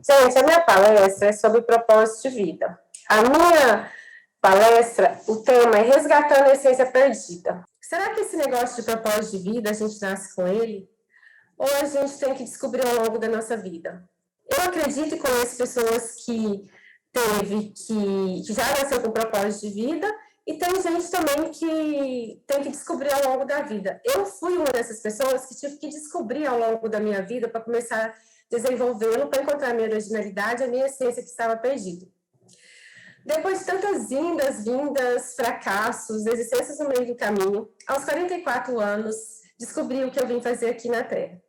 Gente, a minha palestra é sobre propósito de vida. A minha palestra, o tema é resgatando a essência perdida. Será que esse negócio de propósito de vida, a gente nasce com ele? Ou a gente tem que descobrir ao longo da nossa vida? Eu acredito e conheço pessoas que já nasceu com propósito de vida, e tem gente também que tem que descobrir ao longo da vida. Eu fui uma dessas pessoas que tive que descobrir ao longo da minha vida para começar a desenvolvê-lo, para encontrar a minha originalidade, a minha essência que estava perdida. Depois de tantas vindas, fracassos, existências no meio do caminho, aos 44 anos, descobri o que eu vim fazer aqui na Terra.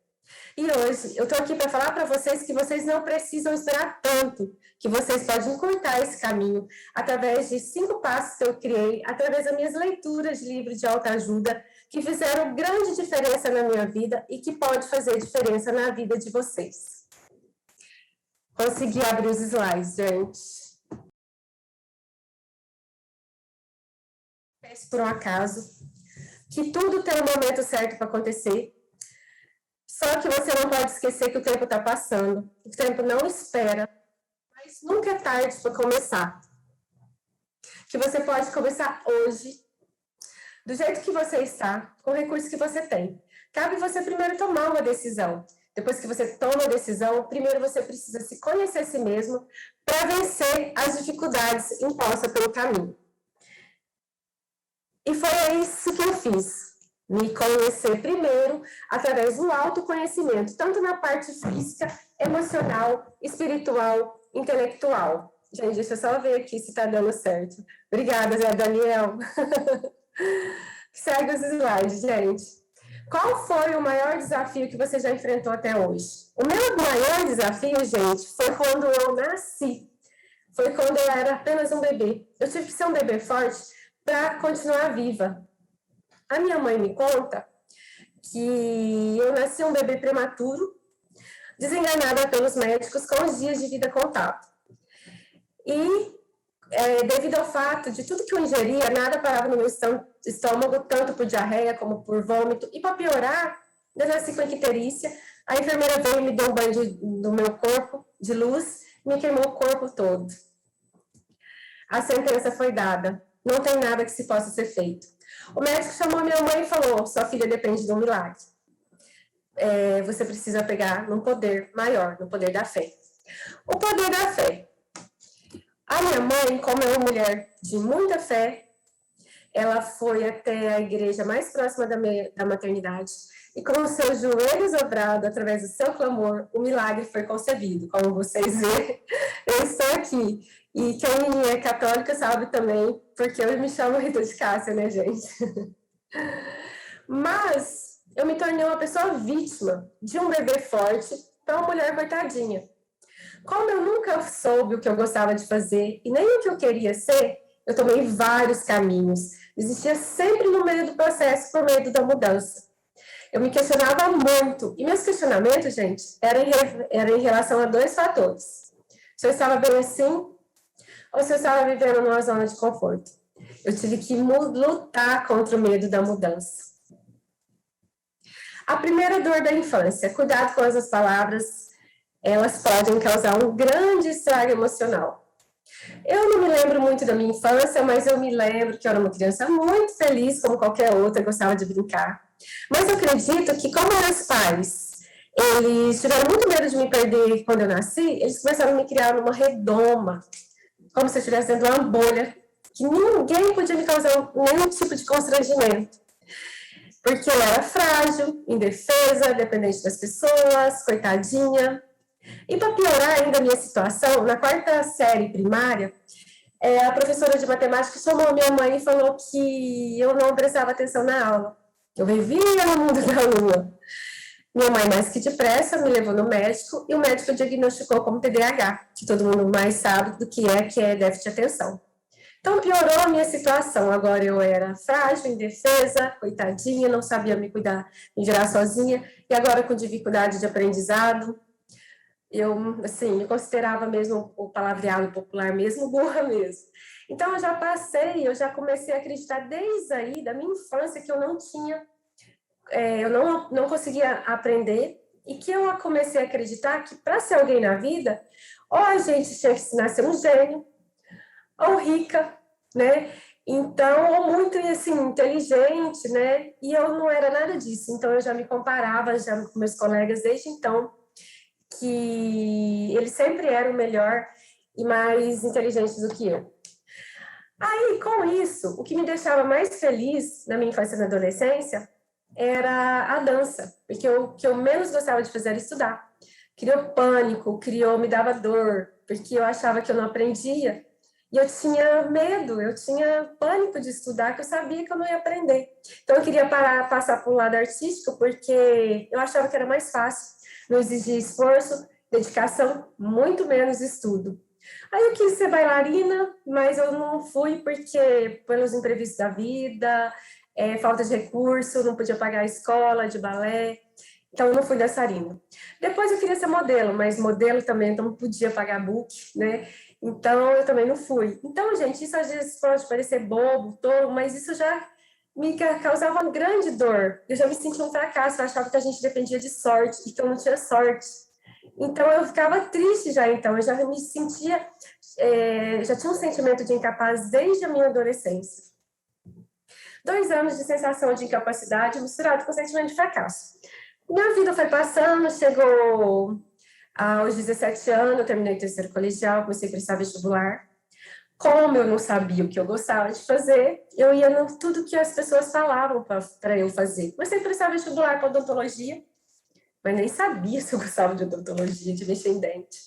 E hoje eu estou aqui para falar para vocês que vocês não precisam esperar tanto, que vocês podem encurtar esse caminho através de 5 passos que eu criei, através das minhas leituras de livros de autoajuda, que fizeram grande diferença na minha vida e que pode fazer diferença na vida de vocês. Consegui abrir os slides, gente. Peço por um acaso, que tudo tem um momento certo para acontecer. Só que você não pode esquecer que o tempo está passando, o tempo não espera, mas nunca é tarde para começar. Que você pode começar hoje, do jeito que você está, com o recurso que você tem. Cabe você primeiro tomar uma decisão. Depois que você toma a decisão, primeiro você precisa se conhecer a si mesmo para vencer as dificuldades impostas pelo caminho. E foi isso que eu fiz. Me conhecer primeiro através do autoconhecimento, tanto na parte física, emocional, espiritual, intelectual. Gente, deixa eu só ver aqui se está dando certo. Obrigada, Zé Daniel. Segue os slides, gente. Qual foi o maior desafio que você já enfrentou até hoje? O meu maior desafio, gente, foi quando eu nasci. Foi quando eu era apenas um bebê. Eu tive que ser um bebê forte para continuar viva. A minha mãe me conta que eu nasci um bebê prematuro, desenganada pelos médicos com os dias de vida contados. E devido ao fato de tudo que eu ingeria, nada parava no meu estômago, tanto por diarreia como por vômito. E para piorar, eu nasci com icterícia. A enfermeira veio e me deu um banho do meu corpo de luz, me queimou o corpo todo. A sentença foi dada. Não tem nada que se possa ser feito. O médico chamou a minha mãe e falou: sua filha depende de um milagre. Você precisa pegar num poder maior, no poder da fé. O poder da fé. A minha mãe, como é uma mulher de muita fé, ela foi até a igreja mais próxima da maternidade e com os seus joelhos dobrados, através do seu clamor, o milagre foi concebido. Como vocês veem, eu estou aqui. E quem é católica sabe também, porque eu me chamo Rita de Cássia, né, gente? Mas eu me tornei uma pessoa vítima de um bebê forte para uma mulher coitadinha. Como eu nunca soube o que eu gostava de fazer e nem o que eu queria ser, eu tomei vários caminhos. Existia sempre no meio do processo por medo da mudança. Eu me questionava muito. E meus questionamentos, gente, eram em relação a 2 fatores. Se eu estava bem assim, ou se eu estava vivendo numa zona de conforto. Eu tive que lutar contra o medo da mudança. A primeira dor da infância. Cuidado com as palavras, elas podem causar um grande estrago emocional. Eu não me lembro muito da minha infância, mas eu me lembro que eu era uma criança muito feliz, como qualquer outra, gostava de brincar. Mas eu acredito que, como meus pais, eles tiveram muito medo de me perder quando eu nasci, eles começaram a me criar numa redoma, como se eu estivesse dentro de uma bolha, que ninguém podia me causar nenhum tipo de constrangimento. Porque eu era frágil, indefesa, dependente das pessoas, coitadinha. E para piorar ainda a minha situação, na 4ª série primária, a professora de matemática chamou minha mãe e falou que eu não prestava atenção na aula. Eu vivia no mundo da lua. Minha mãe, mais que depressa, me levou no médico e o médico diagnosticou como TDAH, que todo mundo mais sabe do que é déficit de atenção. Então, piorou a minha situação. Agora eu era frágil, indefesa, coitadinha, não sabia me cuidar, me virar sozinha, e agora com dificuldade de aprendizado. Eu, assim, me considerava mesmo o palavreado popular mesmo, burra mesmo. Então, eu já comecei a acreditar desde aí, da minha infância, que eu não tinha, eu não conseguia aprender, e que eu comecei a acreditar que para ser alguém na vida, ou a gente tinha que nascer um gênio, ou rica, né? Então, ou muito, assim, inteligente, né? E eu não era nada disso. Então, eu já me comparava já com meus colegas desde então, que eles sempre eram melhor e mais inteligentes do que eu. Aí, com isso, o que me deixava mais feliz na minha infância e na adolescência era a dança, porque o que eu menos gostava de fazer era estudar. Criou pânico, me dava dor, porque eu achava que eu não aprendia. E eu tinha medo, eu tinha pânico de estudar, que eu sabia que eu não ia aprender. Então, eu queria passar para o lado artístico, porque eu achava que era mais fácil, não exigia esforço, dedicação, muito menos estudo. Aí eu quis ser bailarina, mas eu não fui porque, pelos imprevistos da vida, falta de recurso, não podia pagar a escola de balé, então eu não fui dançarina. Depois eu queria ser modelo, mas modelo também não podia pagar book, né? Então eu também não fui. Então, gente, isso às vezes pode parecer bobo, tolo, mas isso já me causava uma grande dor. Eu já me sentia um fracasso, eu achava que a gente dependia de sorte, e que eu não tinha sorte. Então eu ficava triste já, então eu já me sentia, já tinha um sentimento de incapaz desde a minha adolescência. 2 anos de sensação de incapacidade misturado com sentimento de fracasso. Minha vida foi passando, chegou aos 17 anos, eu terminei o terceiro colegial, comecei a prestar vestibular. Como eu não sabia o que eu gostava de fazer, eu ia no tudo que as pessoas falavam para eu fazer. Comecei a prestar vestibular para odontologia, mas nem sabia se eu gostava de odontologia, de mexer em dente.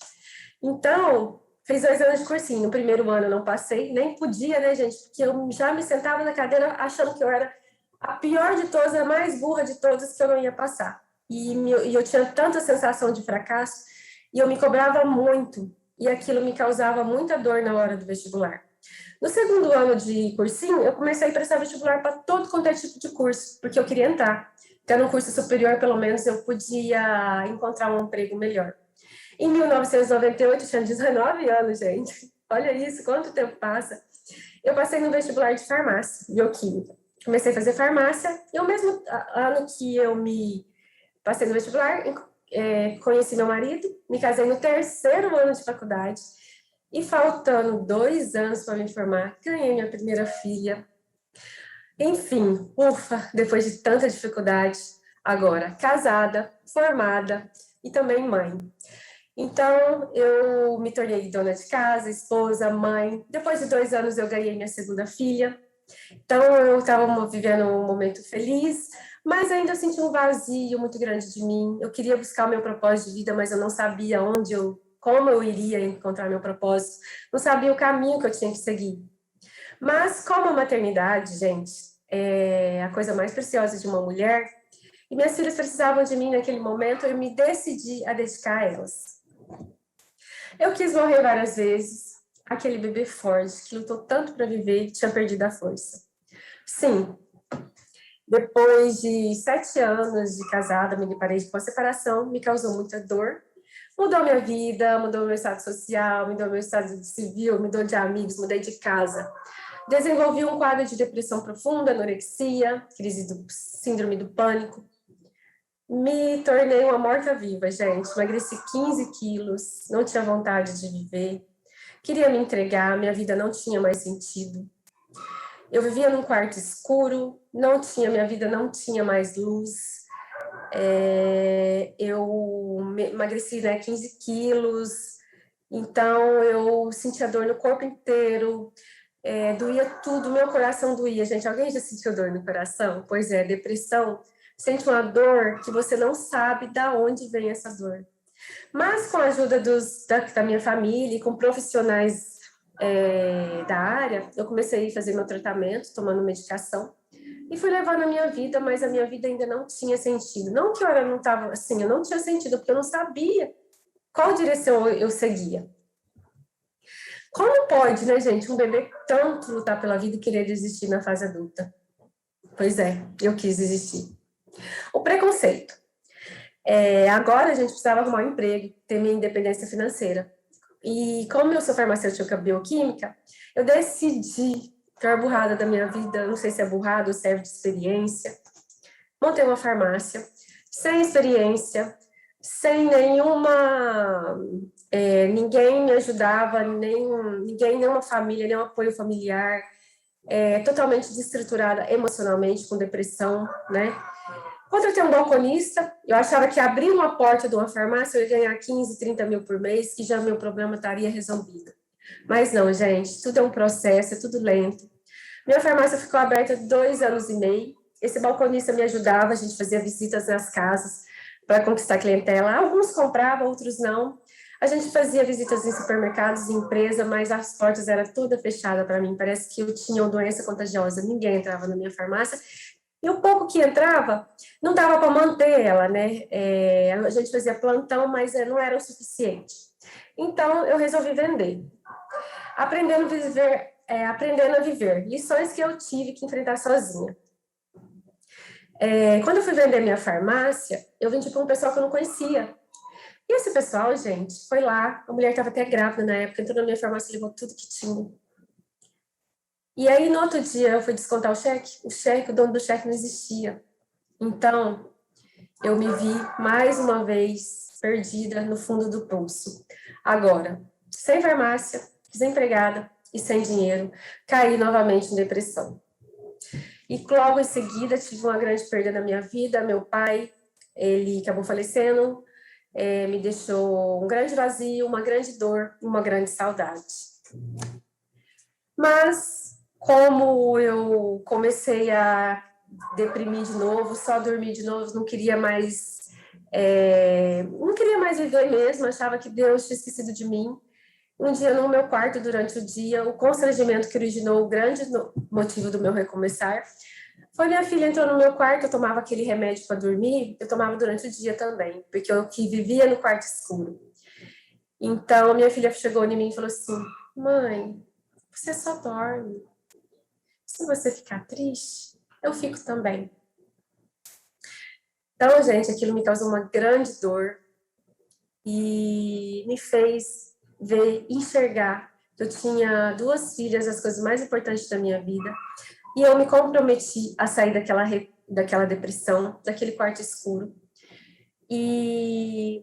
Então, fiz 2 anos de cursinho. No primeiro ano eu não passei, nem podia, né, gente? Porque eu já me sentava na cadeira achando que eu era a pior de todas, a mais burra de todas, que eu não ia passar. E eu tinha tanta sensação de fracasso, e eu me cobrava muito, e aquilo me causava muita dor na hora do vestibular. No segundo ano de cursinho, eu comecei a prestar vestibular para todo quanto é tipo de curso, porque eu queria entrar. Tendo um curso superior, pelo menos, eu podia encontrar um emprego melhor. Em 1998, eu tinha 19 anos, gente. Olha isso, quanto tempo passa. Eu passei no vestibular de farmácia, bioquímica. Comecei a fazer farmácia, e ao mesmo ano que eu me passei no vestibular, conheci meu marido, me casei no terceiro ano de faculdade, e faltando 2 anos para me formar, ganhei minha primeira filha. Enfim, ufa, depois de tanta dificuldade, agora casada, formada e também mãe. Então, eu me tornei dona de casa, esposa, mãe. Depois de 2 anos, eu ganhei minha segunda filha. Então, eu estava vivendo um momento feliz, mas ainda senti um vazio muito grande de mim. Eu queria buscar o meu propósito de vida, mas eu não sabia como eu iria encontrar meu propósito. Não sabia o caminho que eu tinha que seguir. Mas, como a maternidade, gente, é a coisa mais preciosa de uma mulher, e minhas filhas precisavam de mim naquele momento, eu me decidi a dedicar a elas. Eu quis morrer várias vezes, aquele bebê forte que lutou tanto para viver, tinha perdido a força. Sim, depois de 7 anos de casada, me deparei com a separação, me causou muita dor, mudou minha vida, mudou meu estado social, mudou meu estado civil, mudou de amigos, mudei de casa. Desenvolvi um quadro de depressão profunda, anorexia, síndrome do pânico. Me tornei uma morta-viva, gente. Emagreci 15 quilos, não tinha vontade de viver. Queria me entregar, minha vida não tinha mais sentido. Eu vivia num quarto escuro, minha vida não tinha mais luz. Eu emagreci, né, 15 quilos, então eu sentia dor no corpo inteiro, doía tudo, meu coração doía. Gente, alguém já sentiu dor no coração? Pois é, depressão. Sente uma dor que você não sabe de onde vem essa dor. Mas com a ajuda da minha família e com profissionais da área, eu comecei a fazer meu tratamento, tomando medicação, e fui levando a minha vida, mas a minha vida ainda não tinha sentido. Não que eu não estava assim, eu não tinha sentido, porque eu não sabia qual direção eu seguia. Como pode, né, gente, um bebê tanto lutar pela vida e querer desistir na fase adulta? Pois é, eu quis desistir. O preconceito. Agora a gente precisava arrumar um emprego, ter minha independência financeira. E como eu sou farmacêutica bioquímica, eu decidi, pior burrada da minha vida, não sei se é burrada ou serve de experiência, montei uma farmácia, sem experiência, sem nenhuma... ninguém me ajudava, nenhuma família, nenhum apoio familiar, totalmente desestruturada emocionalmente, com depressão, né? Contratei um balconista, eu achava que abrir uma porta de uma farmácia eu ia ganhar 15, 30 mil por mês e já meu problema estaria resolvido. Mas não, gente, tudo é um processo, é tudo lento. Minha farmácia ficou aberta 2 anos e meio. Esse balconista me ajudava, a gente fazia visitas nas casas para conquistar clientela. Alguns compravam, outros não. A gente fazia visitas em supermercados, em empresa, mas as portas eram todas fechadas para mim. Parece que eu tinha uma doença contagiosa. Ninguém entrava na minha farmácia. E o pouco que entrava, não dava para manter ela, né? A gente fazia plantão, mas não era o suficiente. Então, eu resolvi vender. Aprendendo a viver. Lições que eu tive que enfrentar sozinha. Quando eu fui vender minha farmácia, eu vendi para um pessoal que eu não conhecia. E esse pessoal, gente, foi lá, a mulher estava até grávida na época, entrou na minha farmácia e levou tudo que tinha. E aí, no outro dia, eu fui descontar o dono do cheque não existia. Então, eu me vi, mais uma vez, perdida no fundo do poço. Agora, sem farmácia, desempregada e sem dinheiro, caí novamente em depressão. E logo em seguida, tive uma grande perda na minha vida. Meu pai, ele acabou falecendo, me deixou um grande vazio, uma grande dor, uma grande saudade. Mas, como eu comecei a deprimir de novo, só dormir de novo, não queria mais viver mesmo, achava que Deus tinha esquecido de mim. Um dia, no meu quarto, durante o dia, o constrangimento que originou o grande motivo do meu recomeçar foi minha filha entrou no meu quarto, eu tomava aquele remédio para dormir, eu tomava durante o dia também, porque eu que vivia no quarto escuro. Então, minha filha chegou em mim e falou assim: mãe, você só dorme. Se você ficar triste, eu fico também. Então, gente, aquilo me causou uma grande dor e me fez enxergar que eu tinha 2 filhas, as coisas mais importantes da minha vida, e eu me comprometi a sair daquela depressão, daquele quarto escuro, e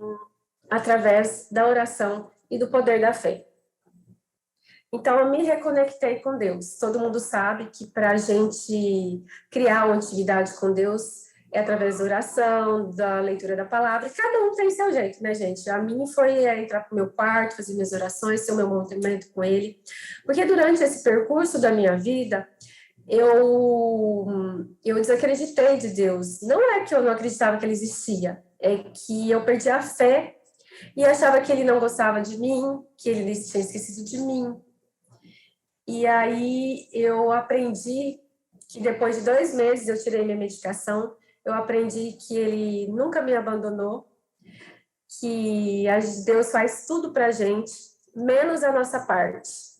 através da oração e do poder da fé. Então, eu me reconectei com Deus. Todo mundo sabe que para a gente criar uma intimidade com Deus é através da oração, da leitura da palavra. Cada um tem seu jeito, né, gente? A minha foi entrar para o meu quarto, fazer minhas orações, ter o meu momento com Ele. Porque durante esse percurso da minha vida, eu desacreditei de Deus. Não é que eu não acreditava que Ele existia, é que eu perdi a fé e achava que Ele não gostava de mim, que Ele tinha esquecido de mim. E aí eu aprendi que depois de 2 meses eu tirei minha medicação, eu aprendi que Ele nunca me abandonou, que Deus faz tudo pra gente, menos a nossa parte.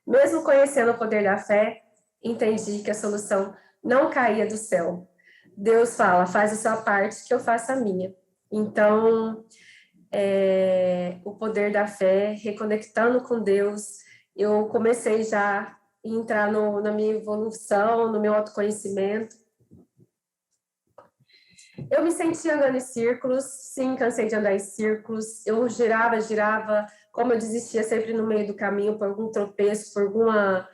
Mesmo conhecendo o poder da fé, entendi que a solução não caía do céu. Deus fala, faz a sua parte que eu faço a minha. Então, o poder da fé, reconectando com Deus, eu comecei já a entrar na minha evolução, no meu autoconhecimento. Eu me sentia andando em círculos, sim, cansei de andar em círculos. Eu girava, como eu desistia sempre no meio do caminho, por algum tropeço, por alguma...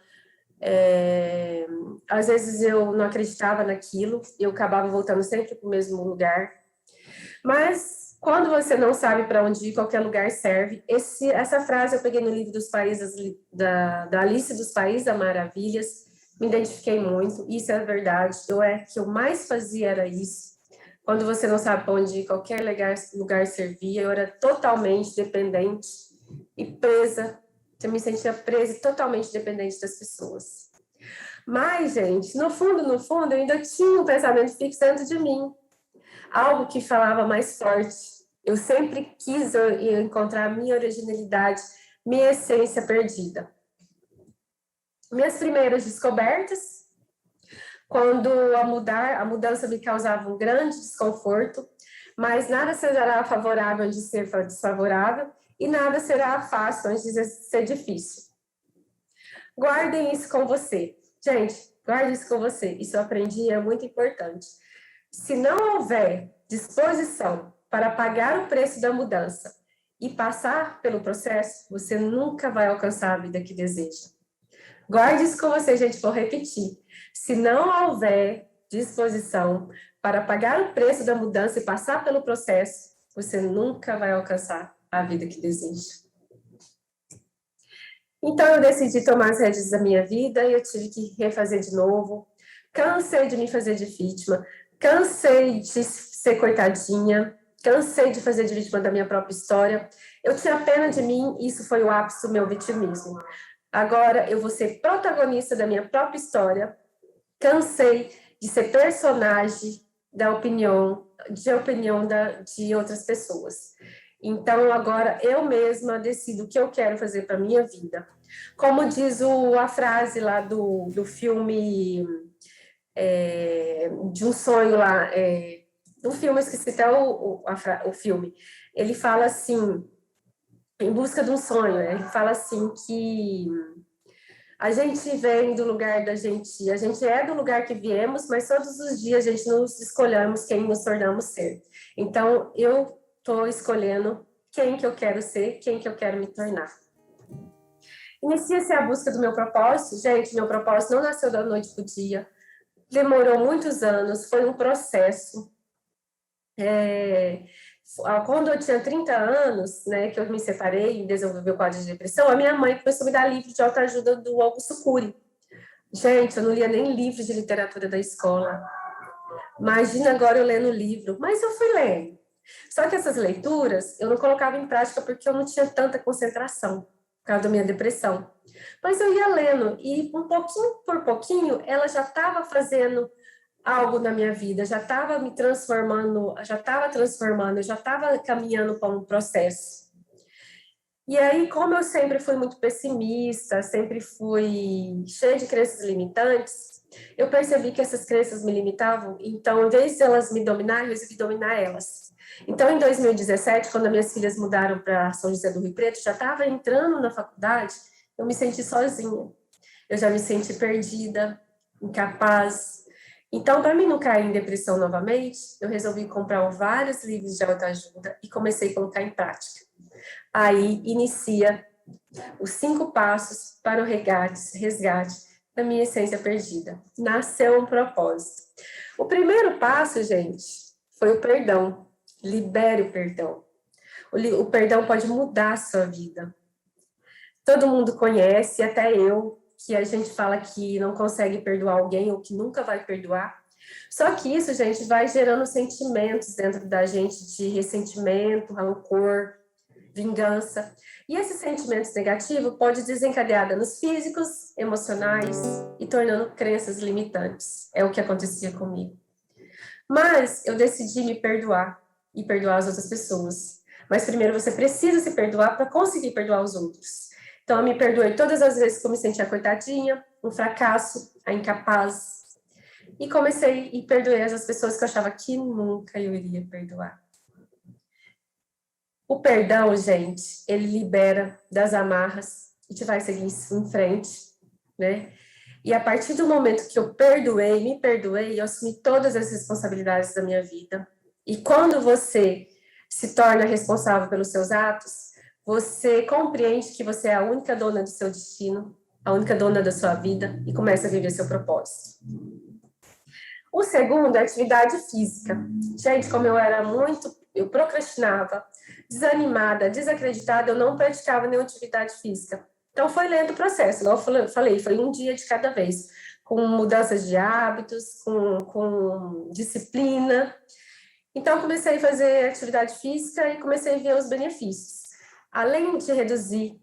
às vezes eu não acreditava naquilo, eu acabava voltando sempre para o mesmo lugar. Mas quando você não sabe para onde ir, qualquer lugar serve. Essa frase eu peguei no livro dos países, da Alice dos Países das Maravilhas, me identifiquei muito, isso é verdade. Que eu mais fazia era isso. Quando você não sabe para onde ir, qualquer lugar servia, eu era totalmente dependente e presa. Eu me sentia presa e totalmente dependente das pessoas. Mas, gente, no fundo, eu ainda tinha um pensamento fixo dentro de mim. Algo que falava mais forte. Eu sempre quis encontrar a minha originalidade, minha essência perdida. Minhas primeiras descobertas, quando a mudança me causava um grande desconforto, mas nada será favorável antes de ser desfavorável e nada será fácil antes de ser difícil. Guardem isso com você. Gente, guarde isso com você. Isso eu aprendi, é muito importante. Se não houver disposição para pagar o preço da mudança e passar pelo processo, você nunca vai alcançar a vida que deseja. Guarde isso com você, gente, vou repetir. Se não houver disposição para pagar o preço da mudança e passar pelo processo, você nunca vai alcançar a vida que deseja. Então, eu decidi tomar as rédeas da minha vida e eu tive que refazer de novo. Cansei de me fazer de vítima, cansei de ser coitadinha, cansei de fazer de vítima da minha própria história. Eu tinha pena de mim e isso foi o ápice do meu vitimismo. Agora eu vou ser protagonista da minha própria história. Cansei de ser personagem da opinião, de outras pessoas. Então, agora eu mesma decido o que eu quero fazer para a minha vida. Como diz a frase lá do filme, de um sonho lá, do filme, eu esqueci até o filme. Ele fala assim, em busca de um sonho, né? Ele fala assim que a gente vem do lugar da gente, a gente é do lugar que viemos, mas todos os dias a gente nos escolhemos quem nos tornamos ser. Então, eu estou escolhendo quem que eu quero ser, quem que eu quero me tornar. Inicia-se a busca do meu propósito. Gente, meu propósito não nasceu da noite para o dia. Demorou muitos anos, foi um processo. Quando eu tinha 30 anos, né, que eu me separei e desenvolvi o quadro de depressão, a minha mãe começou a me dar livro de autoajuda do Augusto Cury. Gente, eu não lia nem livro de literatura da escola. Imagina agora eu lendo livro, mas eu fui lendo. Só que essas leituras eu não colocava em prática porque eu não tinha tanta concentração, por causa da minha depressão. Mas eu ia lendo e um pouquinho por pouquinho ela já estava fazendo algo na minha vida, já estava me transformando, eu já estava caminhando para um processo. E aí, como eu sempre fui muito pessimista, sempre fui cheia de crenças limitantes, eu percebi que essas crenças me limitavam, então, em vez de elas me dominar, eu resolvi dominar elas. Então, em 2017, quando minhas filhas mudaram para São José do Rio Preto, já estava entrando na faculdade, eu me senti sozinha. Eu já me senti perdida, incapaz. Então, para mim não cair em depressão novamente, eu resolvi comprar vários livros de autoajuda e comecei a colocar em prática. Aí inicia os 5 passos para o resgate da minha essência perdida. Nasceu um propósito. O primeiro passo, gente, foi o perdão. Libere o perdão. O perdão pode mudar a sua vida. Todo mundo conhece, até eu, que a gente fala que não consegue perdoar alguém ou que nunca vai perdoar. Só que isso, gente, vai gerando sentimentos dentro da gente de ressentimento, rancor, vingança. E esses sentimentos negativos podem desencadear danos físicos, emocionais e tornando crenças limitantes. É o que acontecia comigo. Mas eu decidi me perdoar e perdoar as outras pessoas. Mas primeiro você precisa se perdoar para conseguir perdoar os outros. Então, eu me perdoei todas as vezes que eu me sentia coitadinha, um fracasso, a incapaz. E comecei e perdoei as pessoas que eu achava que nunca eu iria perdoar. O perdão, gente, ele libera das amarras e te vai seguir em frente, né? E a partir do momento que eu me perdoei, eu assumi todas as responsabilidades da minha vida. E quando você se torna responsável pelos seus atos, você compreende que você é a única dona do seu destino, a única dona da sua vida e começa a viver seu propósito. O segundo é atividade física. Gente, como eu procrastinava, desanimada, desacreditada, eu não praticava nenhuma atividade física. Então, foi lento o processo, igual eu falei, foi um dia de cada vez, com mudanças de hábitos, com disciplina. Então, comecei a fazer atividade física e comecei a ver os benefícios. Além de reduzir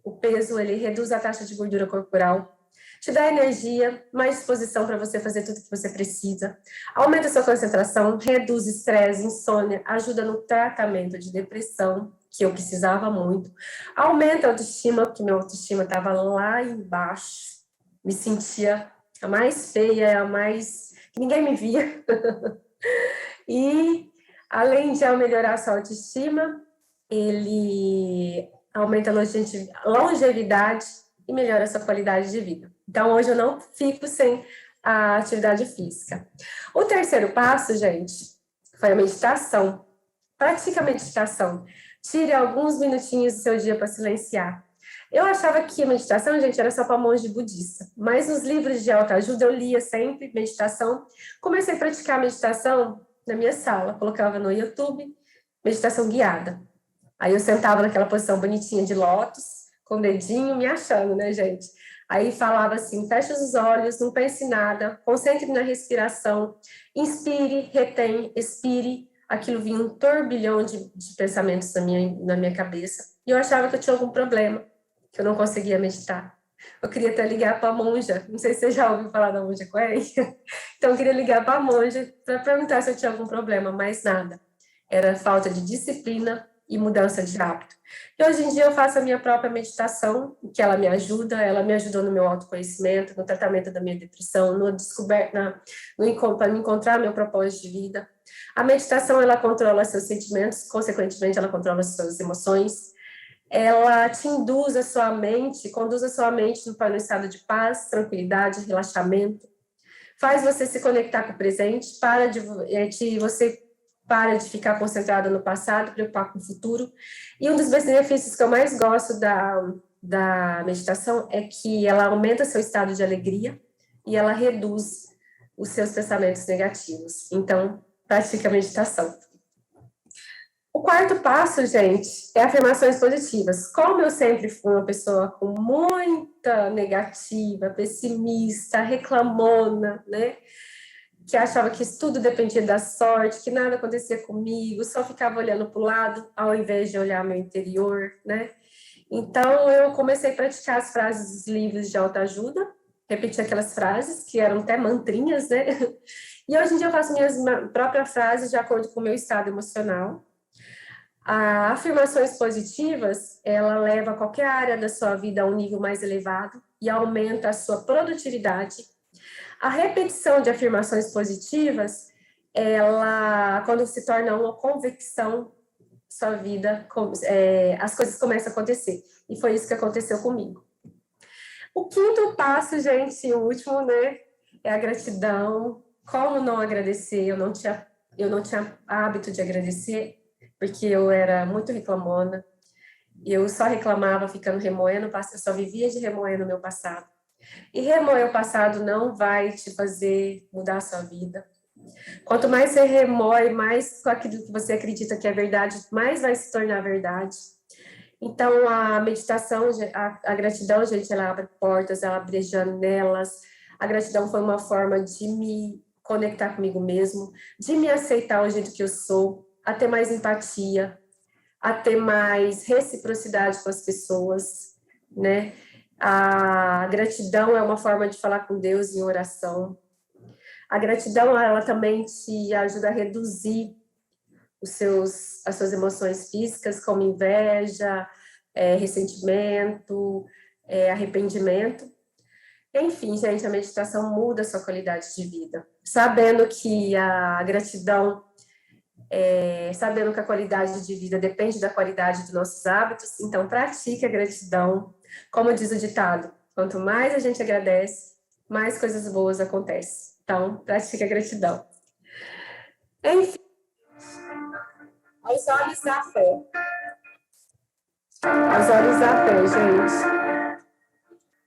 o peso, ele reduz a taxa de gordura corporal, te dá energia, mais disposição para você fazer tudo que você precisa, aumenta a sua concentração, reduz estresse, insônia, ajuda no tratamento de depressão, que eu precisava muito, aumenta a autoestima, porque minha autoestima estava lá embaixo, me sentia a mais feia, a mais... ninguém me via. E, além de melhorar a sua autoestima, ele aumenta a longevidade e melhora a sua qualidade de vida. Então, hoje eu não fico sem a atividade física. O terceiro passo, gente, foi a meditação. Pratique a meditação. Tire alguns minutinhos do seu dia para silenciar. Eu achava que a meditação, gente, era só para monge budista. Mas nos livros de autoajuda eu lia sempre meditação. Comecei a praticar meditação na minha sala. Colocava no YouTube, meditação guiada. Aí eu sentava naquela posição bonitinha de lótus, com o dedinho me achando, né, gente? Aí falava assim, feche os olhos, não pense em nada, concentre na respiração, inspire, retém, expire. Aquilo vinha um turbilhão de pensamentos na minha cabeça. E eu achava que eu tinha algum problema, que eu não conseguia meditar. Eu queria até ligar para a monja, não sei se você já ouviu falar da monja Coen. Então eu queria ligar para a monja para perguntar se eu tinha algum problema, mas nada. Era falta de disciplina e mudança de hábito. E hoje em dia eu faço a minha própria meditação, que ela me ajudou no meu autoconhecimento, no tratamento da minha depressão, no descoberta, para me encontrar meu propósito de vida. A meditação, ela controla seus sentimentos, consequentemente, ela controla suas emoções, ela te conduz a sua mente para um estado de paz, tranquilidade, relaxamento, faz você se conectar com o presente, você para de ficar concentrada no passado, preocupar com o futuro. E um dos benefícios que eu mais gosto da meditação é que ela aumenta seu estado de alegria e ela reduz os seus pensamentos negativos. Então, pratique a meditação. O quarto passo, gente, é afirmações positivas. Como eu sempre fui uma pessoa com muita negativa, pessimista, reclamona, né? Que achava que isso tudo dependia da sorte, que nada acontecia comigo, só ficava olhando para o lado, ao invés de olhar meu interior, né? Então, eu comecei a praticar as frases dos livros de autoajuda, repetir aquelas frases, que eram até mantrinhas, né? E hoje em dia eu faço minhas próprias frases de acordo com o meu estado emocional. As afirmações positivas, ela leva qualquer área da sua vida a um nível mais elevado e aumenta a sua produtividade. A repetição de afirmações positivas, ela, quando se torna uma convicção, sua vida, as coisas começam a acontecer. E foi isso que aconteceu comigo. O quinto passo, gente, o último, né, é a gratidão. Como não agradecer? Eu não tinha hábito de agradecer, porque eu era muito reclamona. Eu só reclamava ficando remoendo, eu só vivia de remoer no meu passado. E remoer o passado não vai te fazer mudar a sua vida. Quanto mais você remoe, mais com aquilo que você acredita que é verdade, mais vai se tornar verdade. Então, a meditação, a gratidão, gente, ela abre portas, ela abre janelas. A gratidão foi uma forma de me conectar comigo mesmo, de me aceitar o jeito que eu sou, a ter mais empatia, a ter mais reciprocidade com as pessoas, né? A gratidão é uma forma de falar com Deus em oração. A gratidão, ela também te ajuda a reduzir as suas emoções físicas, como inveja, ressentimento, arrependimento. Enfim, gente, a meditação muda a sua qualidade de vida. Sabendo que a gratidão, sabendo que a qualidade de vida depende da qualidade dos nossos hábitos, então pratique a gratidão. Como diz o ditado, quanto mais a gente agradece, mais coisas boas acontecem. Então, pratique a gratidão. Enfim, aos olhos da fé. Aos olhos da fé, gente.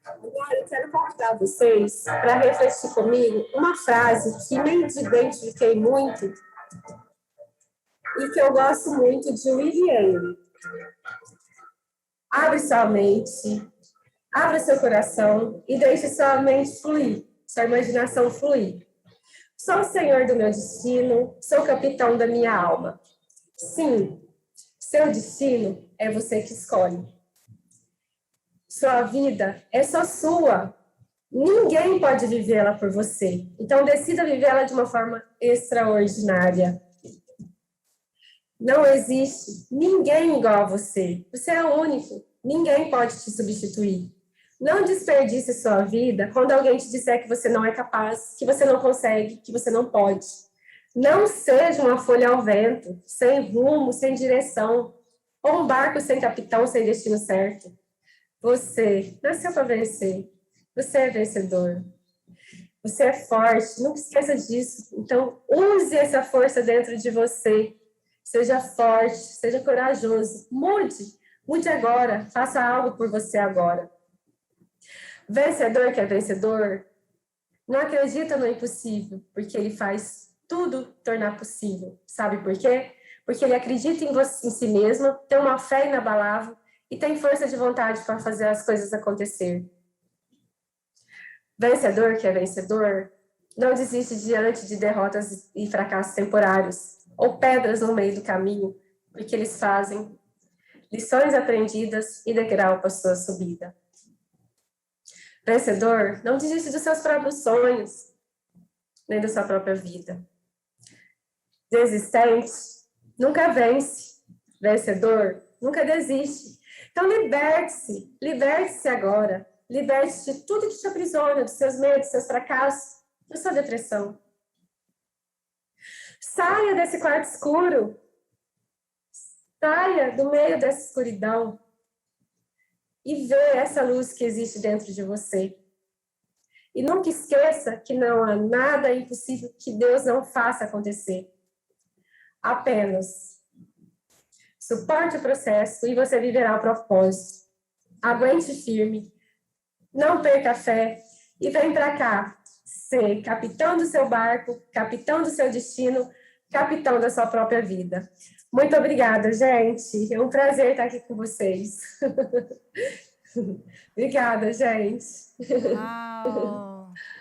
Agora eu quero convidar vocês para refletir comigo uma frase que me identifiquei muito e que eu gosto muito de William. Abre sua mente, abra seu coração e deixe sua mente fluir, sua imaginação fluir. Sou o senhor do meu destino, sou o capitão da minha alma. Sim, seu destino é você que escolhe. Sua vida é só sua. Ninguém pode vivê-la por você. Então, decida vivê-la de uma forma extraordinária. Não existe ninguém igual a você. Você é único. Ninguém pode te substituir. Não desperdice sua vida quando alguém te disser que você não é capaz, que você não consegue, que você não pode. Não seja uma folha ao vento, sem rumo, sem direção, ou um barco sem capitão, sem destino certo. Você nasceu para vencer. Você é vencedor. Você é forte. Nunca esqueça disso. Então, use essa força dentro de você. Seja forte, seja corajoso. Mude agora. Faça algo por você agora. Vencedor que é vencedor, não acredita no impossível, porque ele faz tudo tornar possível. Sabe por quê? Porque ele acredita em si mesmo, tem uma fé inabalável e tem força de vontade para fazer as coisas acontecer. Vencedor que é vencedor, não desiste diante de derrotas e fracassos temporários, ou pedras no meio do caminho, porque eles fazem lições aprendidas e degrau para sua subida. Vencedor não desiste dos seus próprios sonhos, nem da sua própria vida. Desistente nunca vence. Vencedor nunca desiste. Então, liberte-se agora. Liberte-se de tudo que te aprisiona, dos seus medos, dos seus fracassos, da sua depressão. Saia desse quarto escuro. Saia do meio dessa escuridão e vê essa luz que existe dentro de você. E nunca esqueça que não há nada impossível que Deus não faça acontecer. Apenas suporte o processo e você viverá o propósito. Aguente firme, não perca a fé e vem para cá ser capitão do seu barco, capitão do seu destino, capitão da sua própria vida. Muito obrigada, gente. É um prazer estar aqui com vocês. Obrigada, gente. Uau!